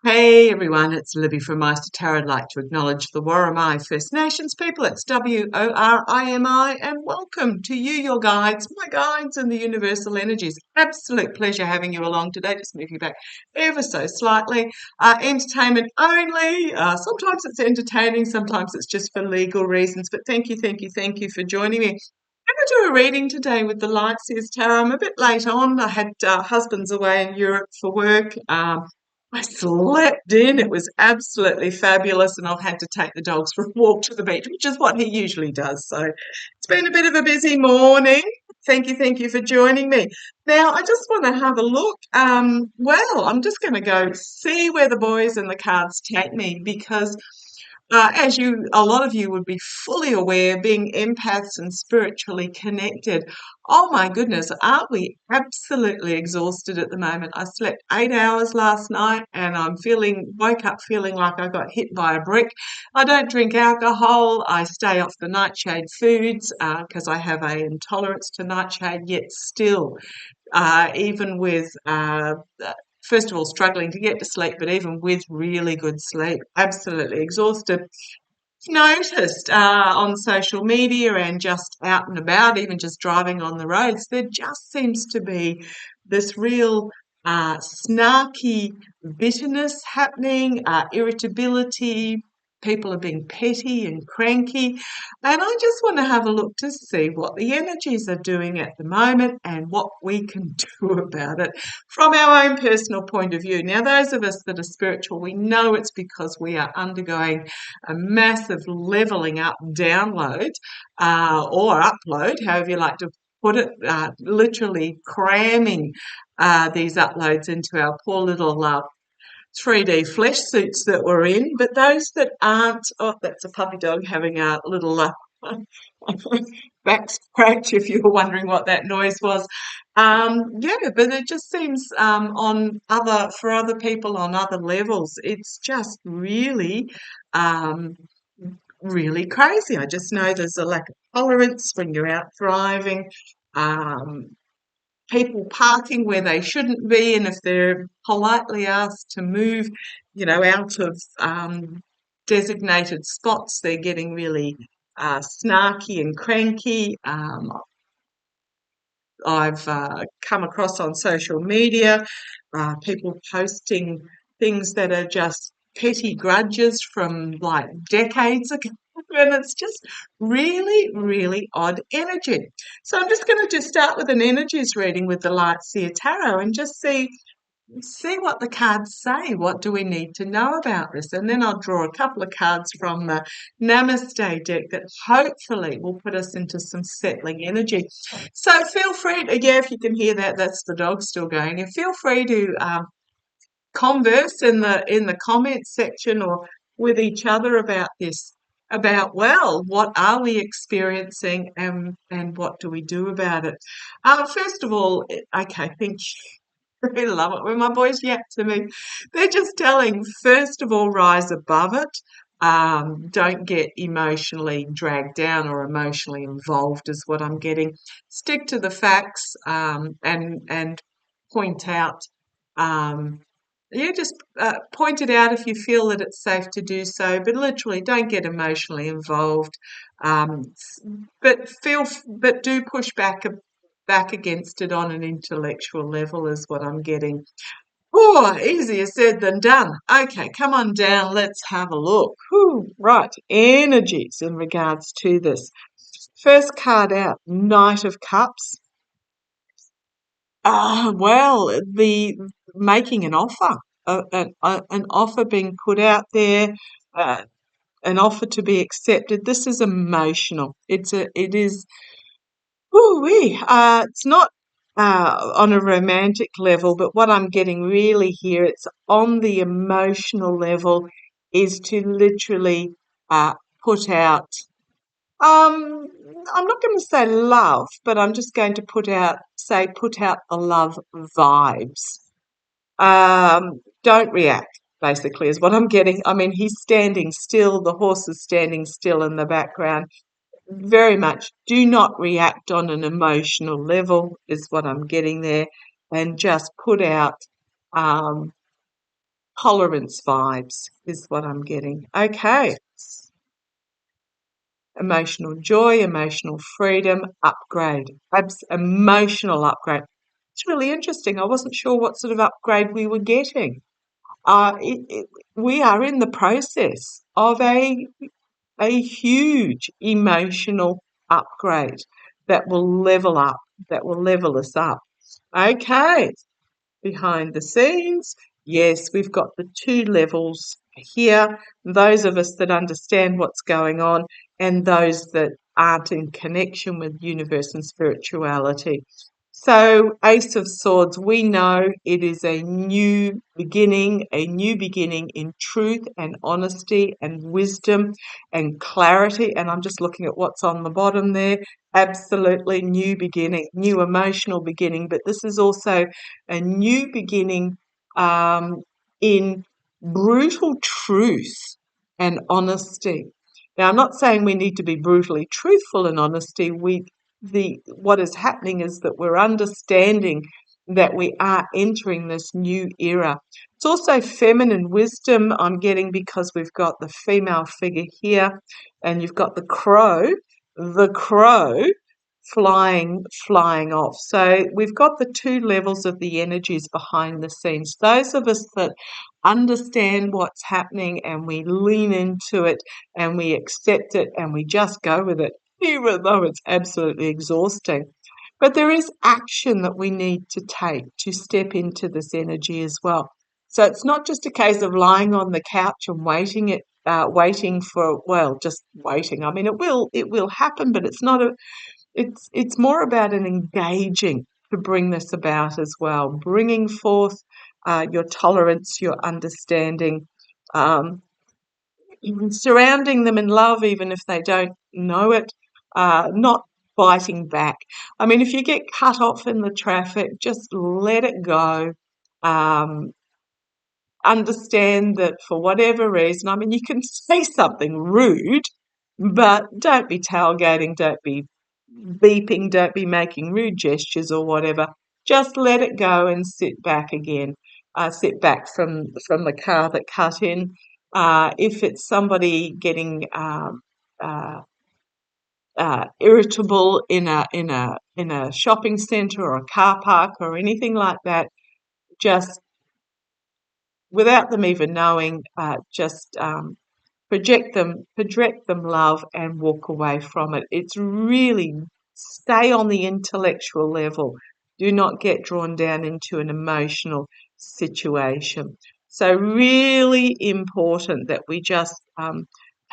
Hey everyone, it's Libby from maighstirtarot. I'd like to acknowledge the Worimi First Nations people. It's WORIMI, and welcome to you, your guides, my guides, and the universal energies. Absolute pleasure having you along today. Just move you back ever so slightly. Entertainment only. Sometimes it's entertaining, sometimes it's just for legal reasons. But thank you for joining me. I'm going to do a reading today with the Light Seers Tarot. I'm a bit late on. I had husbands away in Europe for work. I slept in. It was absolutely fabulous, and I've had to take the dogs for a walk to the beach, which is what he usually does. So it's been a bit of a busy morning. Thank you for joining me. Now, I just want to have a look. I'm just going to go see where the boys and the cards take me because as a lot of you would be fully aware, being empaths and spiritually connected, oh my goodness, aren't we absolutely exhausted at the moment? I slept 8 hours last night and woke up feeling like I got hit by a brick. I don't drink alcohol. I stay off the nightshade foods because I have an intolerance to nightshade, yet still, even with first of all, struggling to get to sleep, but even with really good sleep, absolutely exhausted. Noticed on social media and just out and about, even just driving on the roads, there just seems to be this real snarky bitterness happening, irritability. People are being petty and cranky. And I just want to have a look to see what the energies are doing at the moment and what we can do about it from our own personal point of view. Now, those of us that are spiritual, we know it's because we are undergoing a massive leveling up download or upload, however you like to put it, literally cramming these uploads into our poor little 3D flesh suits that we're in. But those that aren't, oh, that's a puppy dog having a little back scratch, if you were wondering what that noise was. Yeah, but it just seems for other people on other levels, it's just um, really crazy. I just know there's a lack of tolerance when you're out driving. Um, People parking where they shouldn't be, and if they're politely asked to move, out of designated spots, they're getting really snarky and cranky. I've come across on social media people posting things that are just petty grudges from like decades ago. And it's just really, really odd energy. So I'm just going to just start with an energies reading with the Light Seer Tarot and just see what the cards say. What do we need to know about this? And then I'll draw a couple of cards from the Namaste deck that hopefully will put us into some settling energy. So feel free to, yeah, if you can hear that, that's the dog still going. And feel free to converse in the comments section or with each other about this. About, well, what are we experiencing and what do we do about it? First of all, okay, thank you. I love it when my boys yap to me. They're just telling, first of all, rise above it. Don't get emotionally dragged down or emotionally involved is what I'm getting. Stick to the facts and point out. Just point it out if you feel that it's safe to do so, but literally don't get emotionally involved. But do push back against it on an intellectual level is what I'm getting. Oh, easier said than done. Okay, come on down. Let's have a look. Whew, right, energies in regards to this. First card out, Knight of Cups. Well, the making an offer, an offer being put out there, uh, an offer to be accepted. This is emotional. It is. Woo-wee. It's not on a romantic level, but what I'm getting really here, it's on the emotional level, is to literally put out. I'm not going to say love, but I'm just going to put out the love vibes. Don't react, basically, is what I'm getting. I mean, he's standing still, the horse is standing still in the background. Very much do not react on an emotional level, is what I'm getting there, and just put out tolerance vibes is what I'm getting. Okay. Emotional joy, emotional freedom, upgrade, emotional upgrade. It's really interesting. I wasn't sure what sort of upgrade we were getting. We are in the process of a huge emotional upgrade that will level up, that will level us up. Okay, behind the scenes, yes, we've got the two levels here, those of us that understand what's going on and those that aren't in connection with universe and spirituality. So, Ace of Swords, we know it is a new beginning in truth and honesty and wisdom and clarity. And I'm just looking at what's on the bottom there. Absolutely new beginning, new emotional beginning. But this is also a new beginning in brutal truth and honesty. Now, I'm not saying we need to be brutally truthful and honesty. What is happening is that we're understanding that we are entering this new era. It's also feminine wisdom I'm getting because we've got the female figure here and you've got the crow flying off. So we've got the two levels of the energies behind the scenes. Those of us that understand what's happening and we lean into it and we accept it and we just go with it, even though it's absolutely exhausting. But there is action that we need to take to step into this energy as well. So it's not just a case of lying on the couch and waiting for, well, just waiting. I mean, it will happen, but it's more about an engaging to bring this about as well, bringing forth your tolerance, your understanding, surrounding them in love, even if they don't know it, not fighting back. I mean, if you get cut off in the traffic, just let it go. Um, Understand that for whatever reason, I mean, you can say something rude, but don't be tailgating, don't be beeping, don't be making rude gestures or whatever. Just let it go and sit back again. Sit back from the car that cut in. If it's somebody getting uh, irritable in a shopping centre or a car park or anything like that, just without them even knowing, just project them love and walk away from it. It's really stay on the intellectual level. Do not get drawn down into an emotional situation. So really important that we just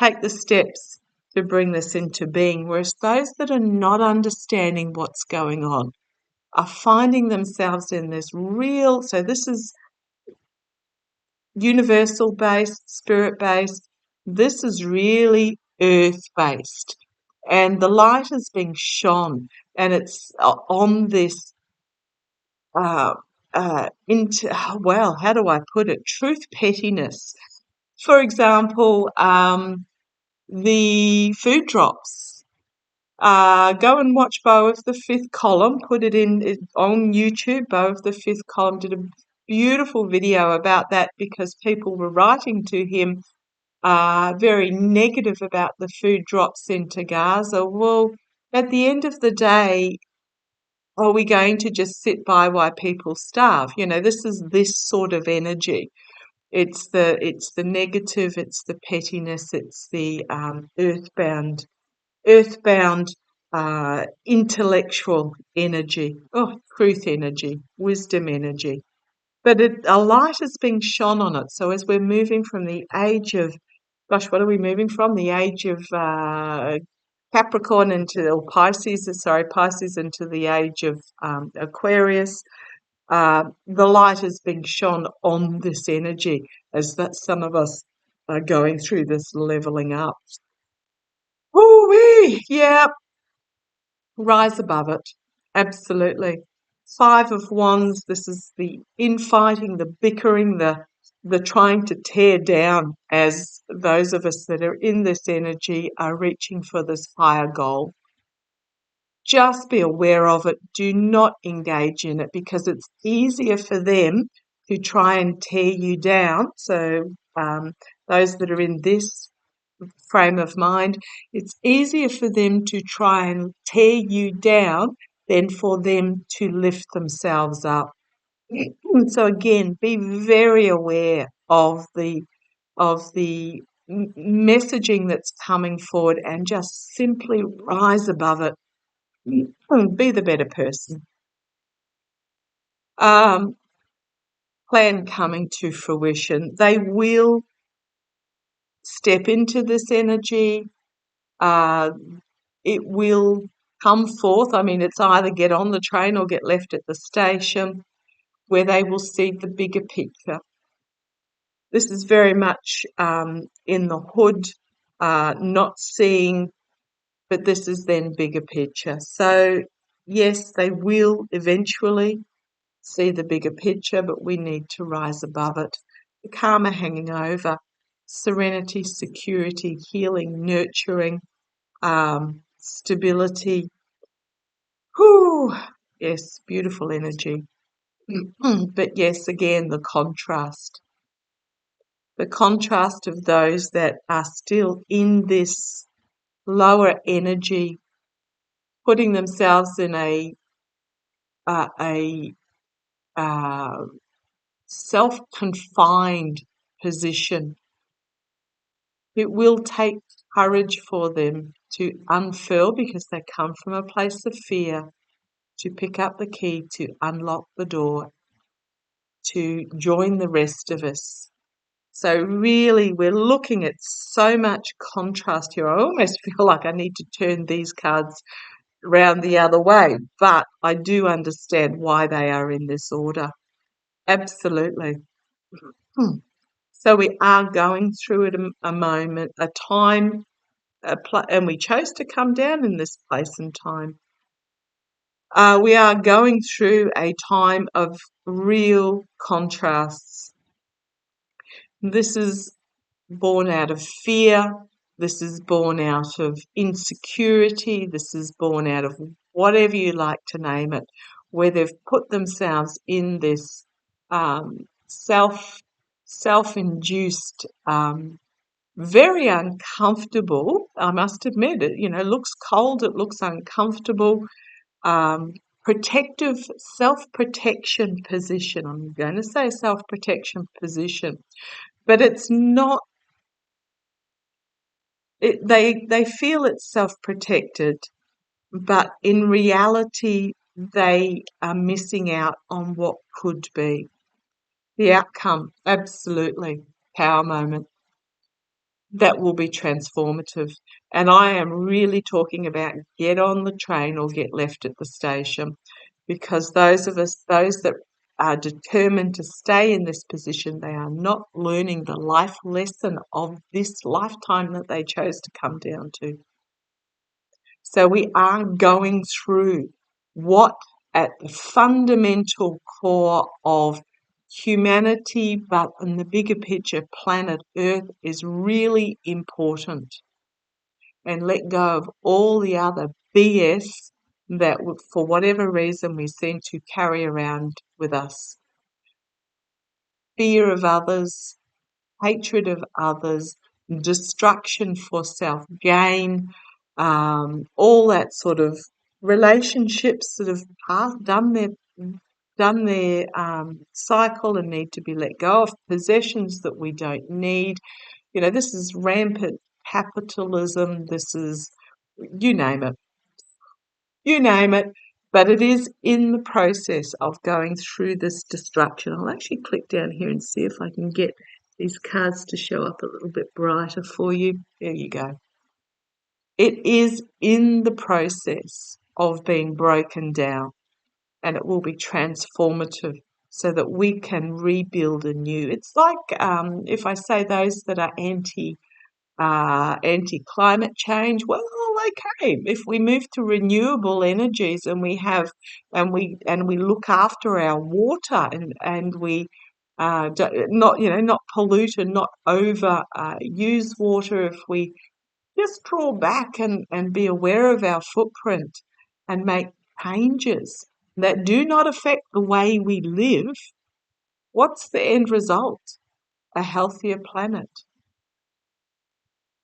take the steps to bring this into being, whereas those that are not understanding what's going on are finding themselves in this so this is universal based, spirit based. This is really earth based. And the light is being shone and it's on this, well, how do I put it? Truth pettiness. For example, the food drops. Go and watch Beau of the Fifth Column. Put it on YouTube. Beau of the Fifth Column did a beautiful video about that because people were writing to him very negative about the food drops into Gaza. Well, at the end of the day, are we going to just sit by while people starve? You know, this is this sort of energy. It's the negative, it's the pettiness, it's the earthbound, intellectual energy, truth energy, wisdom energy. But a light is being shone on it. So as we're moving from the age of, gosh, what are we moving from? The age of Capricorn or Pisces into the age of Aquarius. The light is being shone on this energy as that some of us are going through this leveling up. Ooh-wee, yeah, rise above it. Absolutely. Five of Wands, this is the infighting, the bickering, the trying to tear down as those of us that are in this energy are reaching for this higher goal. Just be aware of it. Do not engage in it because it's easier for them to try and tear you down. So those that are in this frame of mind, it's easier for them to try and tear you down than for them to lift themselves up. So again, be very aware of the messaging that's coming forward and just simply rise above it. Be the better person. Plan coming to fruition. They will step into this energy. It will come forth. I mean, it's either get on the train or get left at the station, where they will see the bigger picture. This is very much in the hood, not seeing, but this is then bigger picture. So yes, they will eventually see the bigger picture, but we need to rise above it. The karma hanging over, serenity, security, healing, nurturing, stability. Whew, yes, beautiful energy. But yes, again, the contrast of those that are still in this lower energy, putting themselves in a self-confined position. It will take courage for them to unfurl, because they come from a place of fear, to pick up the key, to unlock the door, to join the rest of us. So really, we're looking at so much contrast here. I almost feel like I need to turn these cards round the other way, but I do understand why they are in this order. Absolutely. So we are going through it a moment, a time, and we chose to come down in this place and time. We are going through a time of real contrasts. This is born out of fear. This is born out of insecurity. This is born out of whatever you like to name it, where they've put themselves in this self-induced, very uncomfortable. I must admit it. Looks cold. It looks uncomfortable. Protective, self-protection position. I'm going to say self-protection position, but it's not. They feel it's self-protected, but in reality, they are missing out on what could be. The outcome, absolutely, power moment. That will be transformative. And I am really talking about get on the train or get left at the station, because those that are determined to stay in this position, they are not learning the life lesson of this lifetime that they chose to come down to. So we are going through what at the fundamental core of humanity, but in the bigger picture, planet Earth, is really important. And let go of all the other BS that, for whatever reason, we seem to carry around with us. Fear of others, hatred of others, destruction for self-gain, all that sort of relationships that have done their cycle and need to be let go of, possessions that we don't need. This is rampant capitalism. This is, you name it. You name it. But it is in the process of going through this destruction. I'll actually click down here and see if I can get these cards to show up a little bit brighter for you. There you go. It is in the process of being broken down, and it will be transformative so that we can rebuild anew. It's like if I say those that are anti-climate change. Well, okay, if we move to renewable energies and we look after our water and we not pollute and not over use water, if we just draw back and be aware of our footprint and make changes that do not affect the way we live, What's the end result? A healthier planet.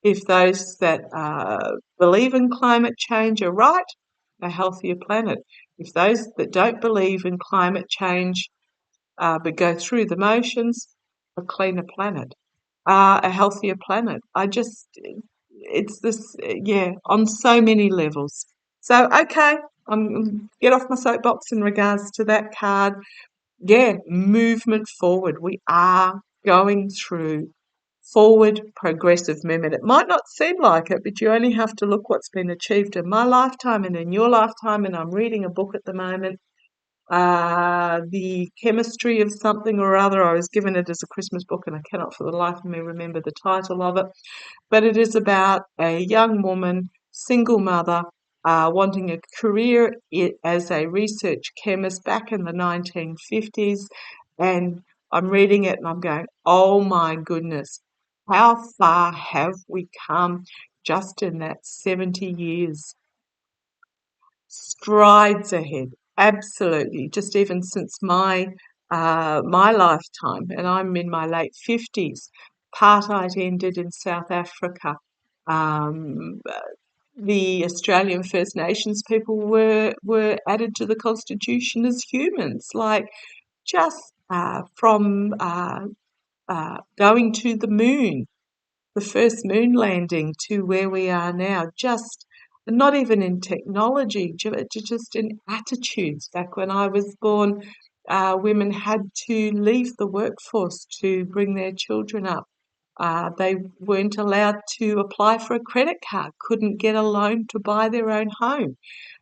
If those that believe in climate change are right, a healthier planet. If those that don't believe in climate change but go through the motions, a cleaner planet, a healthier planet. It's this, yeah, on so many levels. So, okay, I'm get off my soapbox in regards to that card. Yeah, movement forward. We are going through forward progressive movement. It might not seem like it, but you only have to look what's been achieved in my lifetime and in your lifetime. And I'm reading a book at the moment, the chemistry of something or other. I was given it as a Christmas book and I cannot for the life of me remember the title of it. But it is about a young woman, single mother, wanting a career as a research chemist back in the 1950s. And I'm reading it and I'm going, oh my goodness, how far have we come just in that 70 years? Strides ahead, absolutely. Just even since my lifetime, and I'm in my late 50s, apartheid ended in South Africa. Um, the Australian First Nations people were added to the Constitution as humans, like just from going to the moon, the first moon landing, to where we are now, just not even in technology, just in attitudes. Back when I was born, women had to leave the workforce to bring their children up. They weren't allowed to apply for a credit card, couldn't get a loan to buy their own home.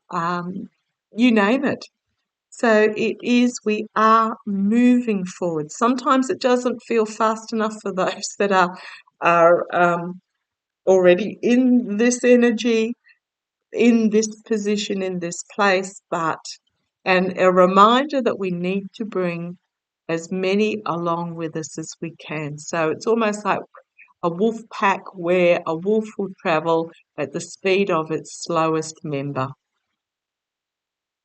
Um, you name it. So we are moving forward. Sometimes it doesn't feel fast enough for those that are already in this energy, in this position, in this place, and a reminder that we need to bring as many along with us as we can. So it's almost like a wolf pack where a wolf will travel at the speed of its slowest member.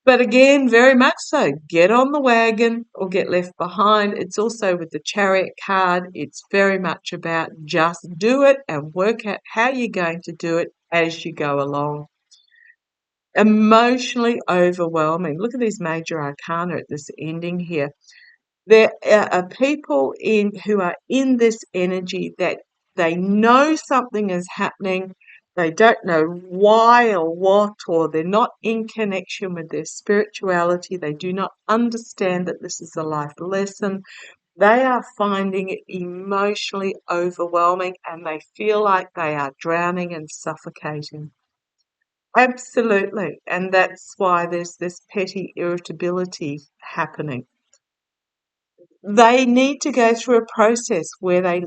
But again, very much so, get on the wagon or get left behind. It's also with the Chariot card, it's very much about just do it and work out how you're going to do it as you go along. Emotionally overwhelming. Look at these major arcana at this ending here. There are people who are in this energy that they know something is happening. They don't know why or what, or they're not in connection with their spirituality. They do not understand that this is a life lesson. They are finding it emotionally overwhelming and they feel like they are drowning and suffocating. Absolutely. And that's why there's this petty irritability happening. They need to go through a process where they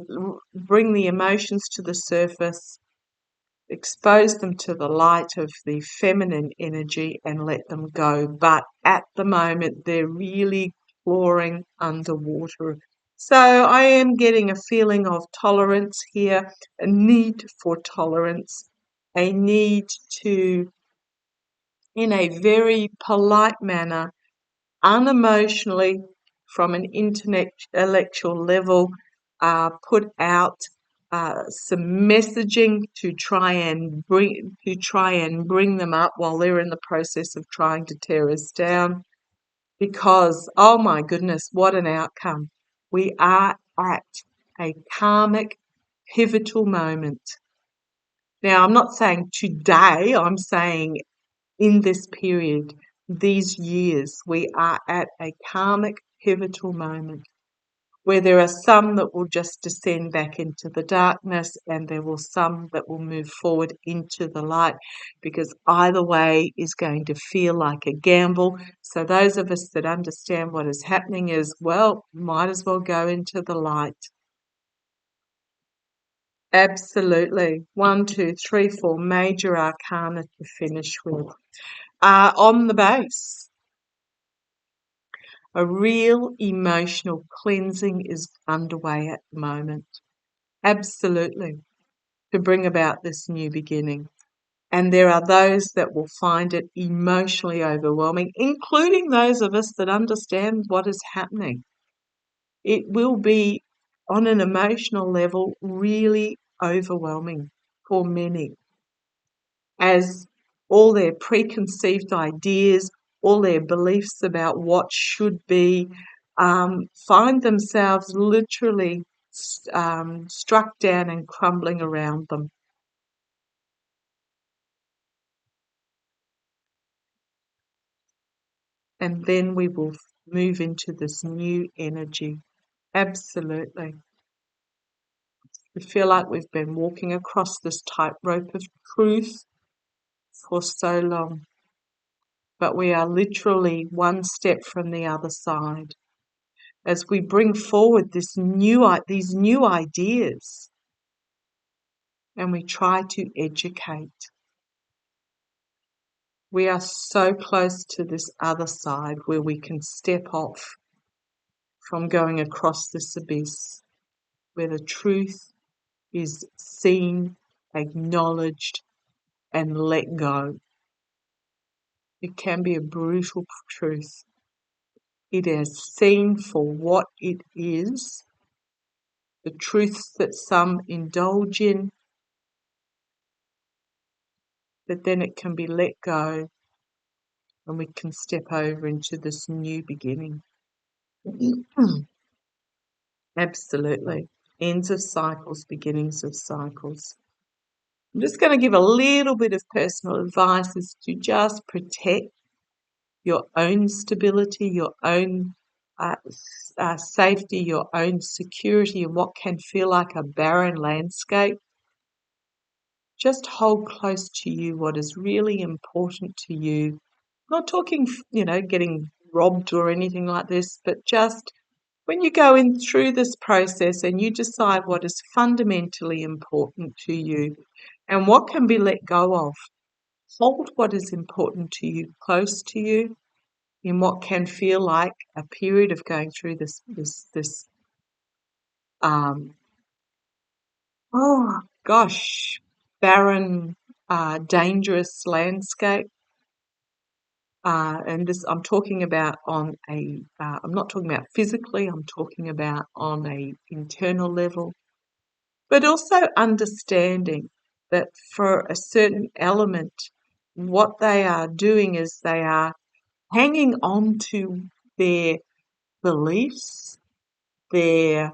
bring the emotions to the surface, expose them to the light of the feminine energy and let them go. But at the moment, they're really clawing underwater. So I am getting a feeling of tolerance here, a need for tolerance, a need to, in a very polite manner, unemotionally, from an intellectual level, put out some messaging to try and bring them up while they're in the process of trying to tear us down. Because, oh my goodness, what an outcome! We are at a karmic pivotal moment. Now, I'm not saying today. I'm saying in this period, these years, we are at a karmic pivotal moment where there are some that will just descend back into the darkness and there will some that will move forward into the light, because either way is going to feel like a gamble. So those of us that understand what is happening is, well, might as well go into the light. Absolutely. 1, 2, 3, 4 major arcana to finish with. On the base, a real emotional cleansing is underway at the moment. Absolutely. To bring about this new beginning. And there are those that will find it emotionally overwhelming, including those of us that understand what is happening. it will be, on an emotional level, really overwhelming for many, as all their preconceived ideas, all their beliefs about what should be, find themselves literally struck down and crumbling around them. And then we will move into this new energy. Absolutely. We feel like we've been walking across this tightrope of truth for so long, but we are literally one step from the other side as we bring forward these new ideas and we try to educate. We are so close to this other side where we can step off from going across this abyss, where the truth is seen, acknowledged, and let go. It can be a brutal truth. It is seen for what it is, the truths that some indulge in, but then it can be let go and we can step over into this new beginning. Absolutely. Ends of cycles, beginnings of cycles. I'm just going to give a little bit of personal advice as to just protect your own stability, your own safety, your own security in what can feel like a barren landscape. Just hold close to you what is really important to you. I'm not talking, getting robbed or anything like this, but just when you go in through this process and you decide what is fundamentally important to you and what can be let go of, hold what is important to you close to you in what can feel like a period of going through this oh gosh, barren, dangerous landscape. And this, I'm talking about on a, I'm not talking about physically, I'm talking about on a internal level, but also understanding that for a certain element, what they are doing is they are hanging on to their beliefs, their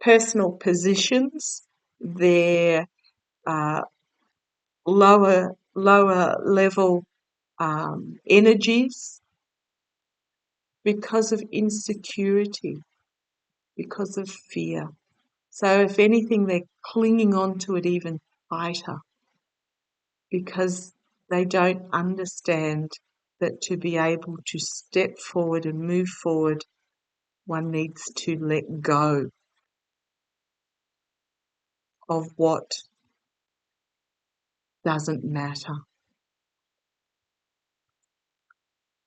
personal positions, their uh, lower level energies because of insecurity, because of fear. So if anything, they're clinging on to it even tighter because they don't understand that to be able to step forward and move forward, one needs to let go of what doesn't matter.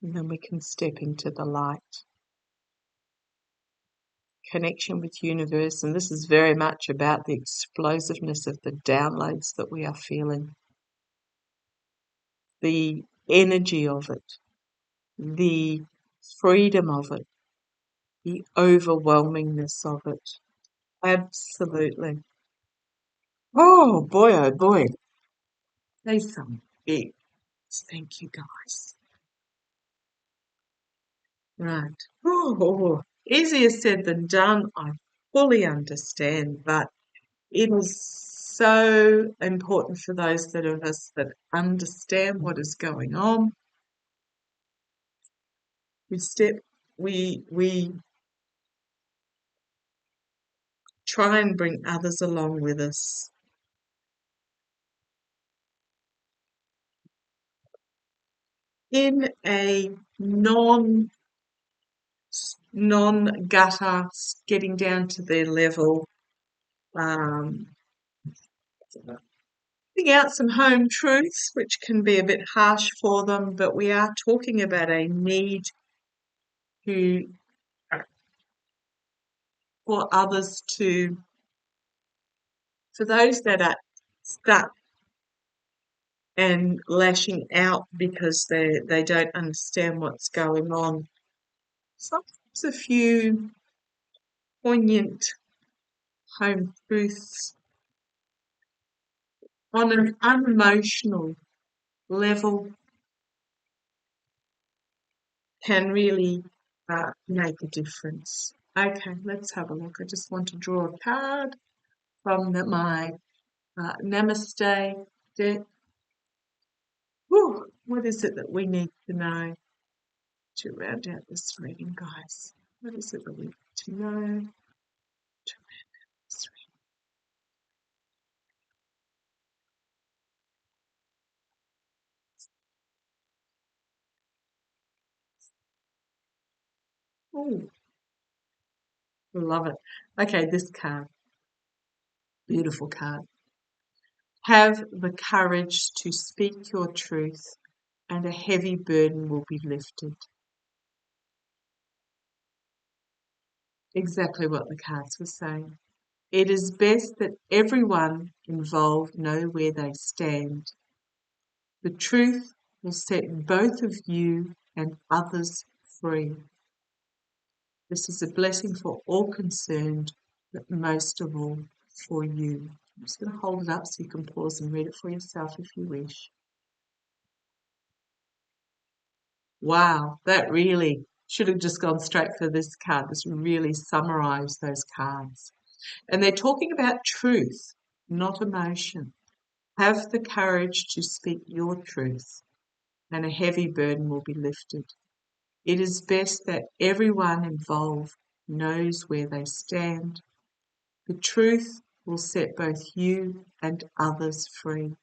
And then we can step into the light. Connection with universe, and this is very much about the explosiveness of the downloads that we are feeling, the energy of it, the freedom of it, the overwhelmingness of it. Absolutely. Oh boy. Say some big thank you, guys. Right. Oh, easier said than done. I fully understand, but it is so important for those of us that understand what is going on. We try and bring others along with us. In a non-gutter, getting down to their level, putting out some home truths, which can be a bit harsh for them, but we are talking about a need for others for those that are stuck and lashing out because they don't understand what's going on. Sometimes There's a few poignant home truths on an unemotional level can really make a difference. Okay, let's have a look. I just want to draw a card from my Namaste deck. Whew, what is it that we need to know to round out this reading, guys? What is it that we need to know to round out this reading? Oh, love it. Okay, this card, beautiful card. Have the courage to speak your truth, and a heavy burden will be lifted. Exactly what the cards were saying. It is best that everyone involved know where they stand. The truth will set both of you and others free. This is a blessing for all concerned, but most of all for you. I'm just going to hold it up so you can pause and read it for yourself if you wish. Wow, that really should have just gone straight for this card. This really summarised those cards. And they're talking about truth, not emotion. Have the courage to speak your truth, and a heavy burden will be lifted. It is best that everyone involved knows where they stand. The truth will set both you and others free.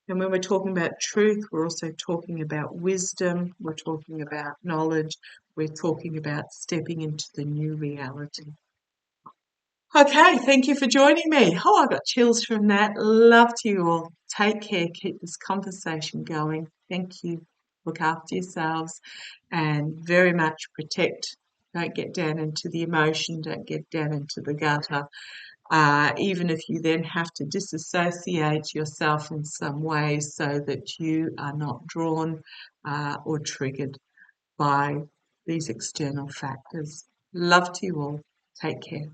And when we're talking about truth, we're also talking about wisdom, we're talking about knowledge, we're talking about stepping into the new reality. Okay, thank you for joining me. Oh, I got chills from that. Love to you all. Take care. Keep this conversation going. Thank you. Look after yourselves and very much protect. Don't get down into the emotion. Don't get down into the gutter. Even if you then have to disassociate yourself in some way so that you are not drawn or triggered by these external factors. Love to you all. Take care.